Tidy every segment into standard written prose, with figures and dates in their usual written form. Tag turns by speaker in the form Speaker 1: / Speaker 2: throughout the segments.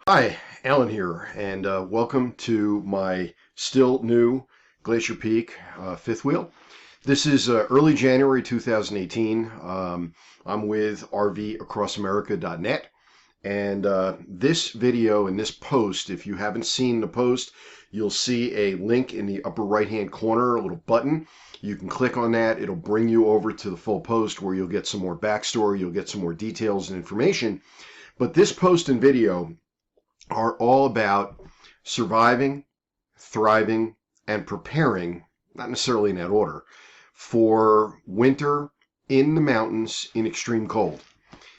Speaker 1: Hi, Alan here, and welcome to my still new Glacier Peak fifth wheel. This is early January 2018. I'm with RVAcrossAmerica.net, and this video and this post, if you haven't seen the post, you'll see a link in the upper right-hand corner, a little button. You can click on that. It'll bring you over to the full post where you'll get some more backstory, you'll get some more details and information. But this post and video are all about surviving, thriving, and preparing, not necessarily in that order, for winter in the mountains in extreme cold.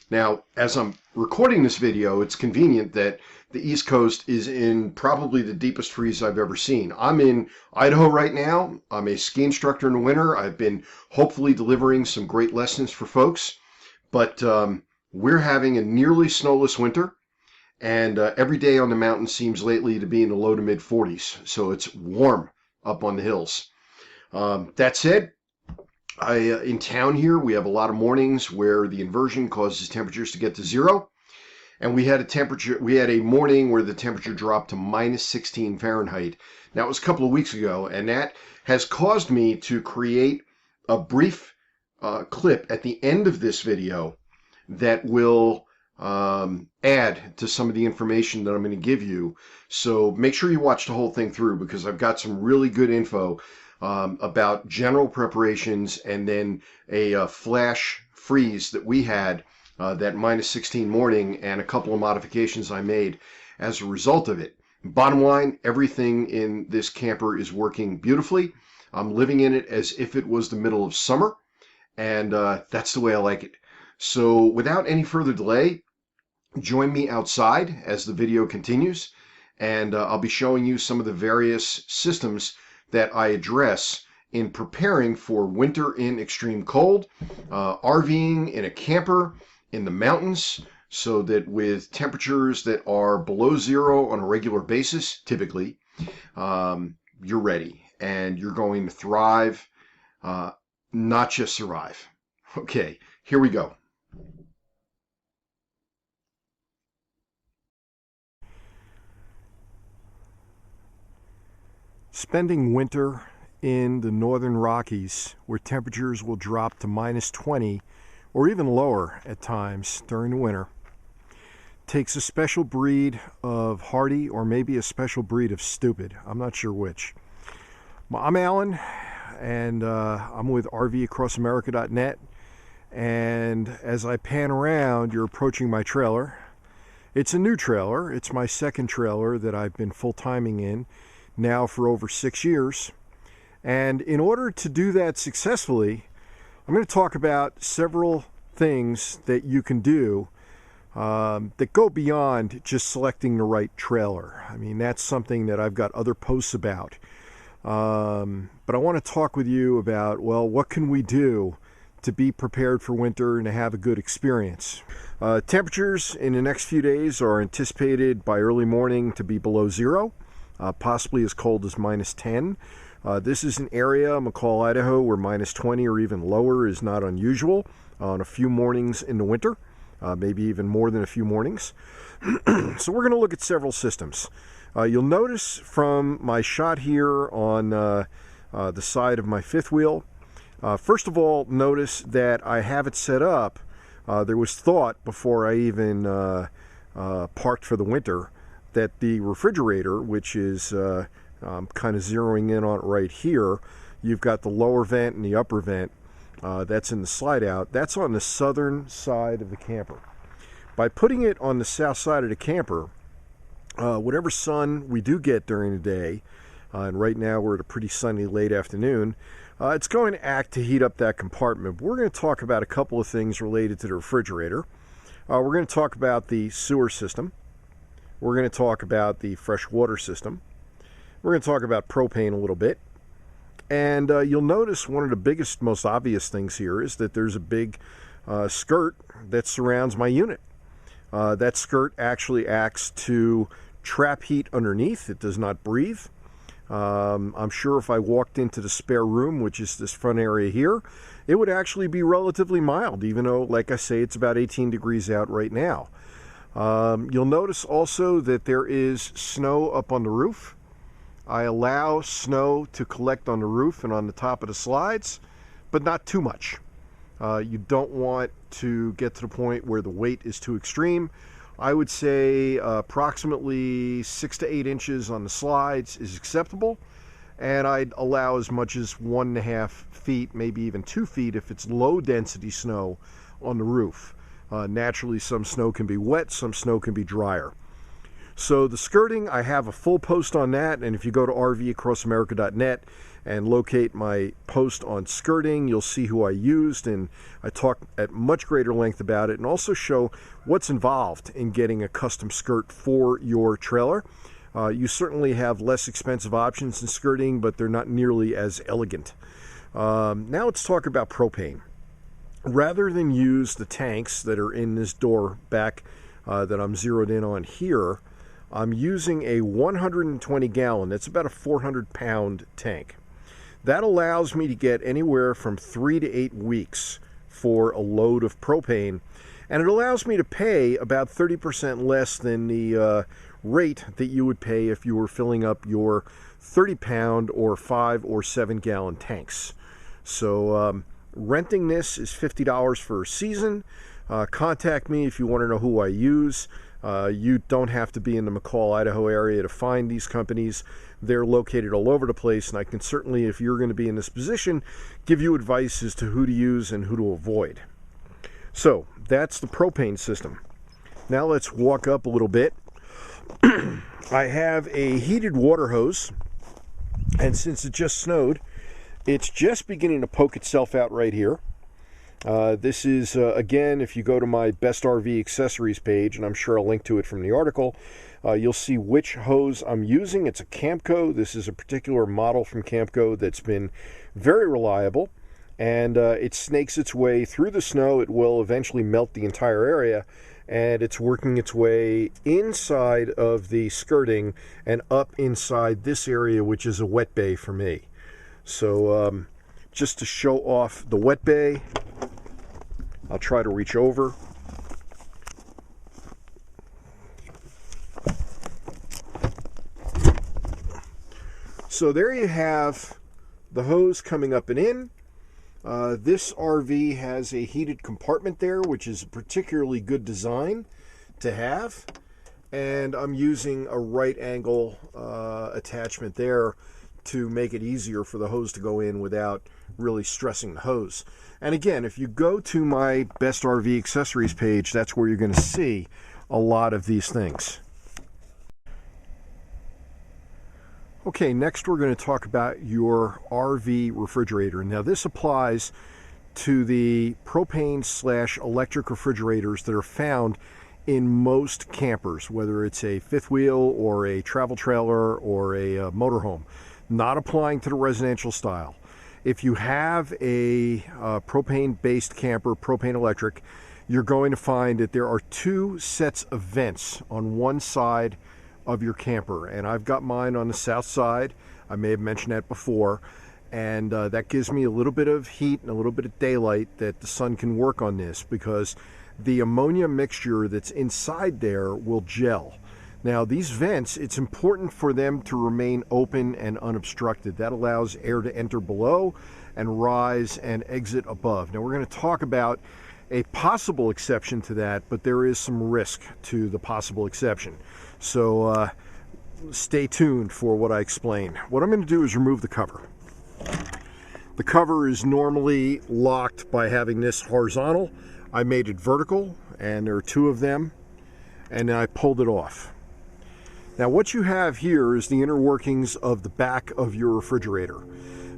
Speaker 1: Now, as I'm recording this video, it's convenient that the East Coast is in probably the deepest freeze I've ever seen. I'm in Idaho right now. I'm a ski instructor in the winter. I've been hopefully delivering some great lessons for folks, but we're having a nearly snowless winter. And every day on the mountain seems lately to be in the low to mid 40s, so it's warm up on the hills. That said, in town here we have a lot of mornings where the inversion causes temperatures to get to zero, and we had a morning where the temperature dropped to minus 16 Fahrenheit. That was a couple of weeks ago, and that has caused me to create a brief clip at the end of this video that will add to some of the information that I'm going to give you. So make sure you watch the whole thing through, because I've got some really good info about general preparations, and then a flash freeze that we had that minus 16 morning, and a couple of modifications I made as a result of it. Bottom line, everything in this camper is working beautifully. I'm living in it as if it was the middle of summer, and that's the way I like it. So without any further delay, join me outside as the video continues, and I'll be showing you some of the various systems that I address in preparing for winter in extreme cold, RVing in a camper in the mountains, so that with temperatures that are below zero on a regular basis, typically, you're ready and you're going to thrive, not just survive. Okay, here we go. Spending winter in the northern Rockies, where temperatures will drop to minus 20 or even lower at times during the winter, takes a special breed of hardy, or maybe a special breed of stupid. I'm not sure which. I'm Alan, and I'm with RVAcrossAmerica.net, and as I pan around, you're approaching my trailer. It's a new trailer. It's my second trailer that I've been full-timing in now for over 6 years, and in order to do that successfully, I'm going to talk about several things that you can do that go beyond just selecting the right trailer. I mean, that's something that I've got other posts about, but I want to talk with you about, well, what can we do to be prepared for winter and to have a good experience. Temperatures in the next few days are anticipated by early morning to be below zero. Possibly as cold as minus 10. This is an area, McCall, Idaho, where minus 20 or even lower is not unusual on a few mornings in the winter, maybe even more than a few mornings. So we're going to look at several systems. You'll notice from my shot here on the side of my fifth wheel, first of all, notice that I have it set up. There was thought before I even parked for the winter that the refrigerator, which is kind of zeroing in on it right here, you've got the lower vent and the upper vent, that's in the slide out, that's on the southern side of the camper. By putting it on the south side of the camper, whatever sun we do get during the day, and right now we're at a pretty sunny late afternoon, it's going to act to heat up that compartment. But we're going to talk about a couple of things related to the refrigerator. We're going to talk about the sewer system. We're going to talk about the fresh water system. We're going to talk about propane a little bit. And you'll notice one of the biggest, most obvious things here is that there's a big skirt that surrounds my unit. That skirt actually acts to trap heat underneath. It does not breathe. I'm sure if I walked into the spare room, which is this front area here, it would actually be relatively mild, even though, like I say, it's about 18 degrees out right now. You'll notice also that there is snow up on the roof. I allow snow to collect on the roof and on the top of the slides, but not too much. You don't want to get to the point where the weight is too extreme. I would say approximately 6 to 8 inches on the slides is acceptable, and I'd allow as much as 1.5 feet, maybe even 2 feet if it's low density snow on the roof. Naturally, some snow can be wet, some snow can be drier. So the skirting, I have a full post on that, and if you go to rvacrossamerica.net and locate my post on skirting, you'll see who I used, and I talk at much greater length about it and also show what's involved in getting a custom skirt for your trailer. You certainly have less expensive options in skirting, but they're not nearly as elegant. Now let's talk about propane. Rather than use the tanks that are in this door back that I'm zeroed in on here, I'm using a 120 gallon, that's about a 400 pound tank. That allows me to get anywhere from 3 to 8 weeks for a load of propane, and it allows me to pay about 30% less than the rate that you would pay if you were filling up your 30 pound or 5 or 7 gallon tanks. So renting this is $50 for a season. Contact me if you want to know who I use. You don't have to be in the McCall, Idaho area to find these companies. They're located all over the place, and I can certainly, if you're going to be in this position, give you advice as to who to use and who to avoid. So that's the propane system. Now let's walk up a little bit. I have a heated water hose, and since it just snowed, it's just beginning to poke itself out right here. This is, again, if you go to my Best RV Accessories page, and I'm sure I'll link to it from the article, you'll see which hose I'm using. It's a Camco. This is a particular model from Camco that's been very reliable, and it snakes its way through the snow. It will eventually melt the entire area, and it's working its way inside of the skirting and up inside this area, which is a wet bay for me. So just to show off the wet bay, I'll try to reach over. So there you have the hose coming up and in. This RV has a heated compartment there, which is a particularly good design to have. And I'm using a right angle attachment there to make it easier for the hose to go in without really stressing the hose. And again, if you go to my Best RV Accessories page, that's where you're going to see a lot of these things. Okay, next we're going to talk about your RV refrigerator. Now this applies to the propane/electric refrigerators that are found in most campers, whether it's a fifth wheel or a travel trailer or a motorhome. Not applying to the residential style. If you have a propane-based camper, propane electric, you're going to find that there are 2 sets of vents on one side of your camper. And I've got mine on the south side. I may have mentioned that before. And that gives me a little bit of heat and a little bit of daylight that the sun can work on this, because the ammonia mixture that's inside there will gel. Now these vents, it's important for them to remain open and unobstructed. That allows air to enter below and rise and exit above. Now we're going to talk about a possible exception to that, but there is some risk to the possible exception. So stay tuned for what I explain. What I'm going to do is remove the cover. The cover is normally locked by having this horizontal. I made it vertical, and there are 2 of them, and I pulled it off. Now what you have here is the inner workings of the back of your refrigerator.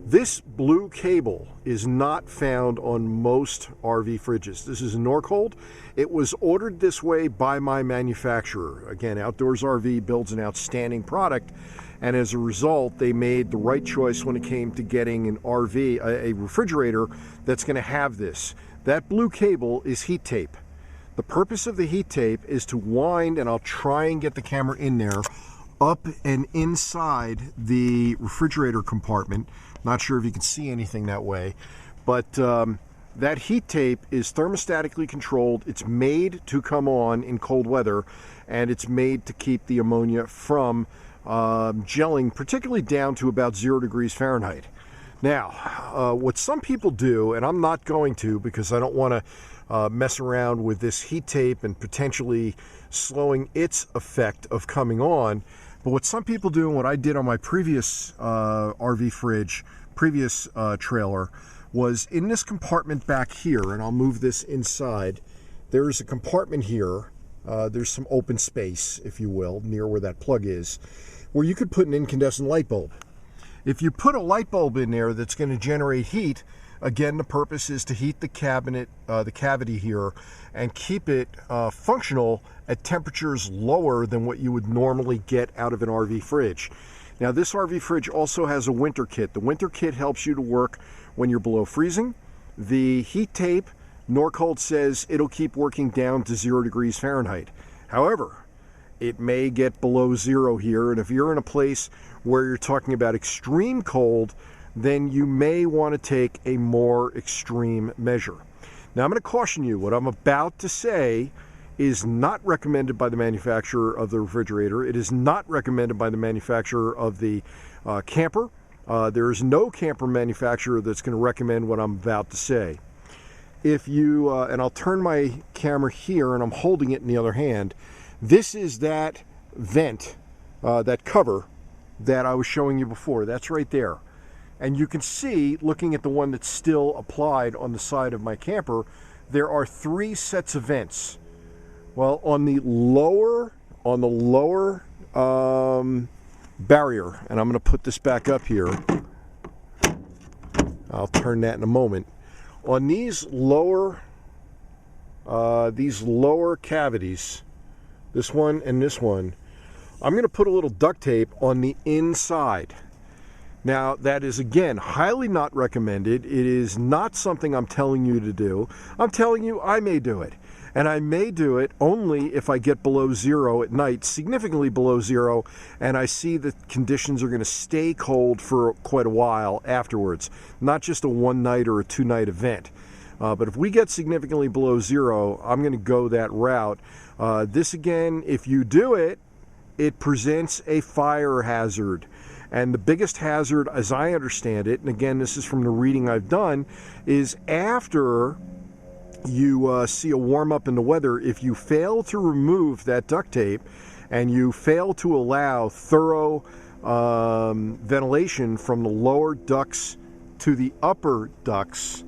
Speaker 1: This blue cable is not found on most RV fridges. This is a Norcold. It was ordered this way by my manufacturer. Again, Outdoors RV builds an outstanding product, and as a result, they made the right choice when it came to getting an RV, a refrigerator that's going to have this. That blue cable is heat tape. The purpose of the heat tape is to wind, and I'll try and get the camera in there, up and inside the refrigerator compartment. Not sure if you can see anything that way, but that heat tape is thermostatically controlled. It's made to come on in cold weather, and it's made to keep the ammonia from gelling, particularly down to about 0 degrees Fahrenheit. Now, what some people do, and I'm not going to because I don't want to mess around with this heat tape and potentially slowing its effect of coming on, but what some people do, and what I did on my previous RV fridge, previous trailer, was in this compartment back here, and I'll move this inside. There's a compartment here. There's some open space, if you will, near where that plug is, where you could put an incandescent light bulb. If you put a light bulb in there that's going to generate heat, again, the purpose is to heat the cabinet, the cavity here, and keep it functional at temperatures lower than what you would normally get out of an RV fridge. Now, this RV fridge also has a winter kit. The winter kit helps you to work when you're below freezing. The heat tape, Norcold says it'll keep working down to 0 degrees Fahrenheit. However, it may get below 0 here, and if you're in a place where you're talking about extreme cold, then you may want to take a more extreme measure. Now, I'm going to caution you, what I'm about to say is not recommended by the manufacturer of the refrigerator. It is not recommended by the manufacturer of the camper. There is no camper manufacturer that's going to recommend what I'm about to say. If you, and I'll turn my camera here, and I'm holding it in the other hand, this is that vent, that cover that I was showing you before. That's right there. And you can see, looking at the one that's still applied on the side of my camper, there are 3 sets of vents. Well, on the lower barrier, and I'm going to put this back up here. I'll turn that in a moment. On these lower cavities, this one and this one, I'm going to put a little duct tape on the inside. Now, that is, again, highly not recommended. It is not something I'm telling you to do. I'm telling you I may do it. And I may do it only if I get below 0 at night, significantly below 0, and I see that conditions are going to stay cold for quite a while afterwards. Not just a 1-night or a 2-night event. But if we get significantly below 0, I'm going to go that route. This, again, if you do it, it presents a fire hazard. And the biggest hazard, as I understand it, and again, this is from the reading I've done, is after you see a warm up in the weather, if you fail to remove that duct tape and you fail to allow thorough ventilation from the lower ducts to the upper ducts,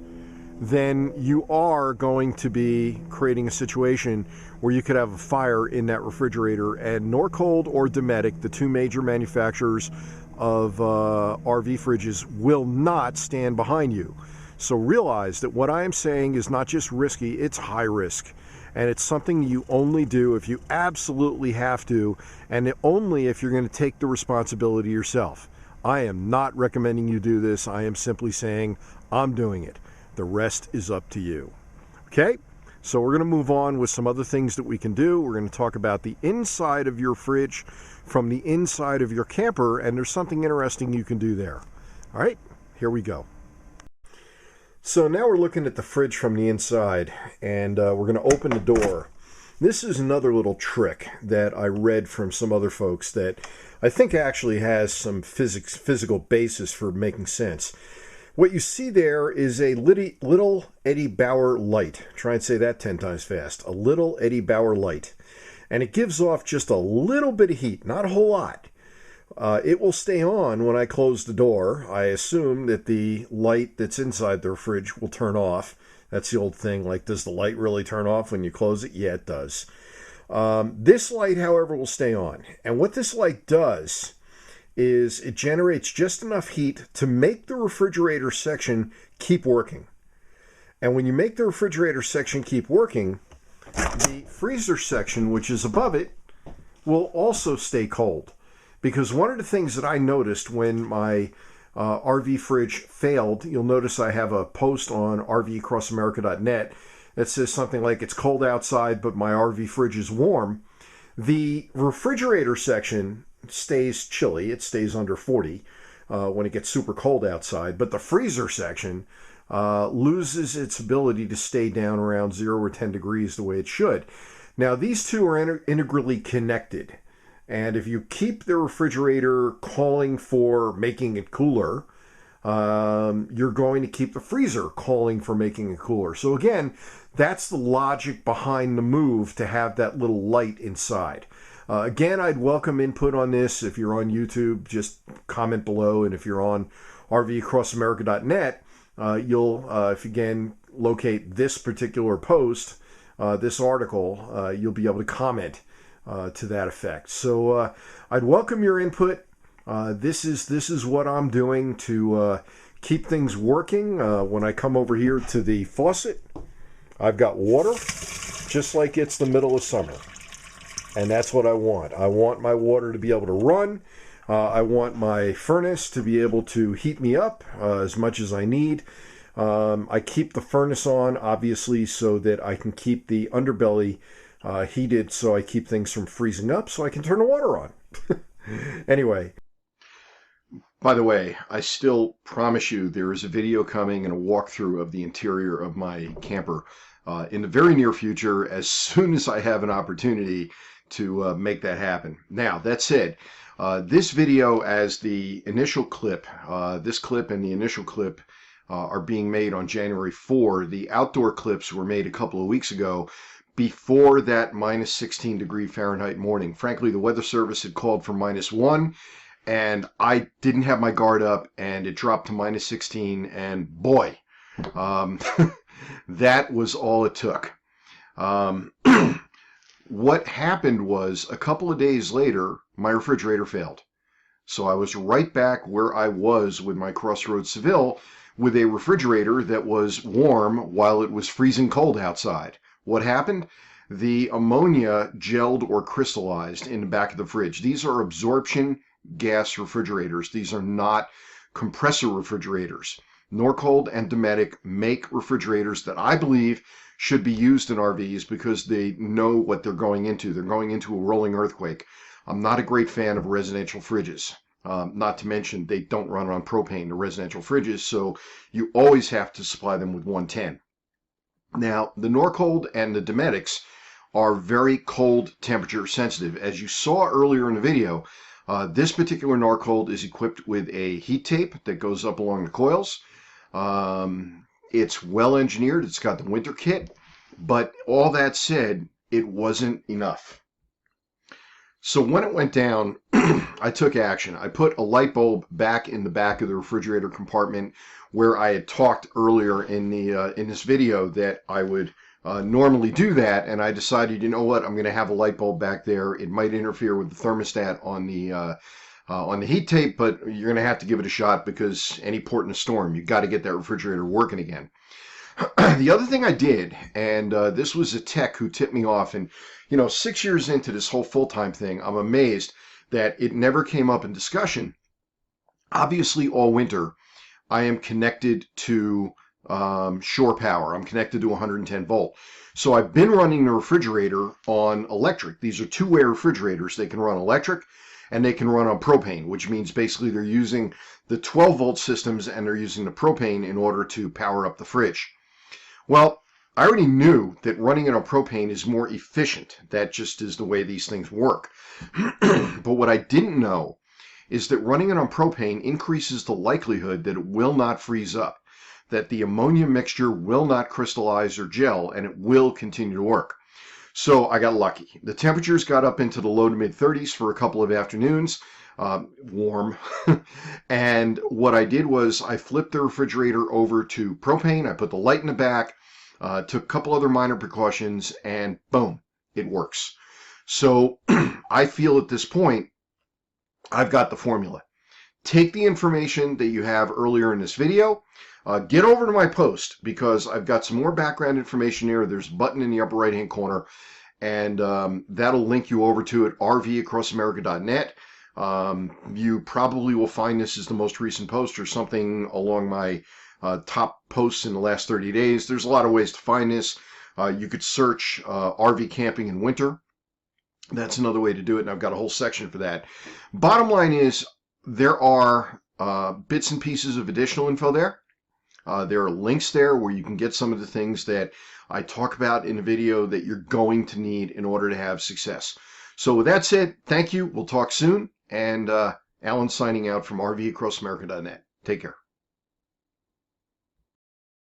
Speaker 1: then you are going to be creating a situation where you could have a fire in that refrigerator. And Norcold or Dometic, the 2 major manufacturers of RV fridges, will not stand behind you. So realize that what I am saying is not just risky, it's high risk. And it's something you only do if you absolutely have to, and only if you're going to take the responsibility yourself. I am not recommending you do this. I am simply saying I'm doing it. The rest is up to you. Okay? So we're going to move on with some other things that we can do. We're going to talk about the inside of your fridge from the inside of your camper, and there's something interesting you can do there. All right? Here we go. So now we're looking at the fridge from the inside, and we're going to open the door. This is another little trick that I read from some other folks that I think actually has some physical basis for making sense. What you see there is a little Eddie Bauer light. Try and say that 10 times fast. A little Eddie Bauer light. And it gives off just a little bit of heat, not a whole lot. It will stay on when I close the door. I assume that the light that's inside the fridge will turn off. That's the old thing, like, does the light really turn off when you close it? Yeah, it does. This light, however, will stay on. And what this light does is it generates just enough heat to make the refrigerator section keep working. And when you make the refrigerator section keep working, the freezer section, which is above it, will also stay cold. Because one of the things that I noticed when my RV fridge failed, you'll notice I have a post on rvacrossamerica.net that says something like, it's cold outside, but my RV fridge is warm. The refrigerator section stays chilly. It stays under 40 when it gets super cold outside. But the freezer section
Speaker 2: loses its ability to stay down around 0 or 10 degrees the way it should. Now, these two are integrally connected. And if you keep the refrigerator calling for making it cooler, you're going to keep the freezer calling for making it cooler. So again, that's the logic behind the move to have that little light inside. Again, I'd welcome input on this. If you're on YouTube, just comment below. And if you're on rvacrossamerica.net, you'll, if again, locate this particular post, this article, you'll be able to comment to that effect. So I'd welcome your input. This is what I'm doing to keep things working. When I come over here to the faucet, I've got water, just like it's the middle of summer. And that's what I want. I want my water to be able to run. I want my furnace to be able to heat me up as much as I need. I keep the furnace on, obviously, so that I can keep the underbelly heated, so I keep things from freezing up, so I can turn the water on. Anyway.
Speaker 1: By the way, I still promise you there is a video coming and a walkthrough of the interior of my camper in the very near future, as soon as I have an opportunity to make that happen. Now, that said, this video as the initial clip, this clip and the initial clip are being made on January 4. The outdoor clips were made a couple of weeks ago before that minus 16 degree Fahrenheit morning. Frankly, the Weather Service had called for -1, and I didn't have my guard up, and it dropped to minus 16, and boy, that was all it took. What happened was, a couple of days later, my refrigerator failed. So I was right back where I was with my Crossroads Seville, with a refrigerator that was warm while it was freezing cold outside. What happened? The ammonia gelled or crystallized in the back of the fridge. These are absorption gas refrigerators. These are not compressor refrigerators. Norcold and Dometic make refrigerators that I believe should be used in RVs because they know what they're going into. They're going into a rolling earthquake. I'm not a great fan of residential fridges. Not to mention they don't run on propane, the residential fridges, so you always have to supply them with 110. Now, the Norcold and the Dometics are very cold temperature sensitive. As you saw earlier in the video, this particular Norcold is equipped with a heat tape that goes up along the coils. It's well engineered. It's got the winter kit. But all that said, it wasn't enough. So when it went down, I took action. I put a light bulb back in the back of the refrigerator compartment where I had talked earlier in this video that I would normally do that, and I decided, you know what, I'm going to have a light bulb back there. It might interfere with the thermostat on the heat tape, but you're going to have to give it a shot because any port in a storm, you got to get that refrigerator working again. The other thing I did, and this was a tech who tipped me off, and 6 years into this whole full-time thing, I'm amazed that it never came up in discussion. Obviously, all winter, I am connected to shore power. I'm connected to 110 volt. So I've been running the refrigerator on electric. These are two-way refrigerators. They can run electric and they can run on propane, which means basically they're using the 12 volt systems and they're using the propane in order to power up the fridge. Well, I already knew that running it on propane is more efficient. That just is the way these things work. But what I didn't know is that running it on propane increases the likelihood that it will not freeze up, that the ammonia mixture will not crystallize or gel, and it will continue to work. So I got lucky. The temperatures got up into the low to mid 30s for a couple of afternoons, warm. And what I did was I flipped the refrigerator over to propane. I put the light in the back, took a couple other minor precautions, and boom, it works. So I feel at this point, I've got the formula. Take the information that you have earlier in this video, get over to my post because I've got some more background information here. There's a button in the upper right hand corner, and that'll link you over to it, rvacrossamerica.net. You probably will find this as the most recent post or something along my top posts in the last 30 days. There's a lot of ways to find this. You could search RV camping in winter. That's another way to do it, and I've got a whole section for that. Bottom line is there are bits and pieces of additional info there. There are links there where you can get some of the things that I talk about in the video that you're going to need in order to have success. So with that said, thank you. We'll talk soon. And Alan signing out from RVAcrossAmerica.net. Take care.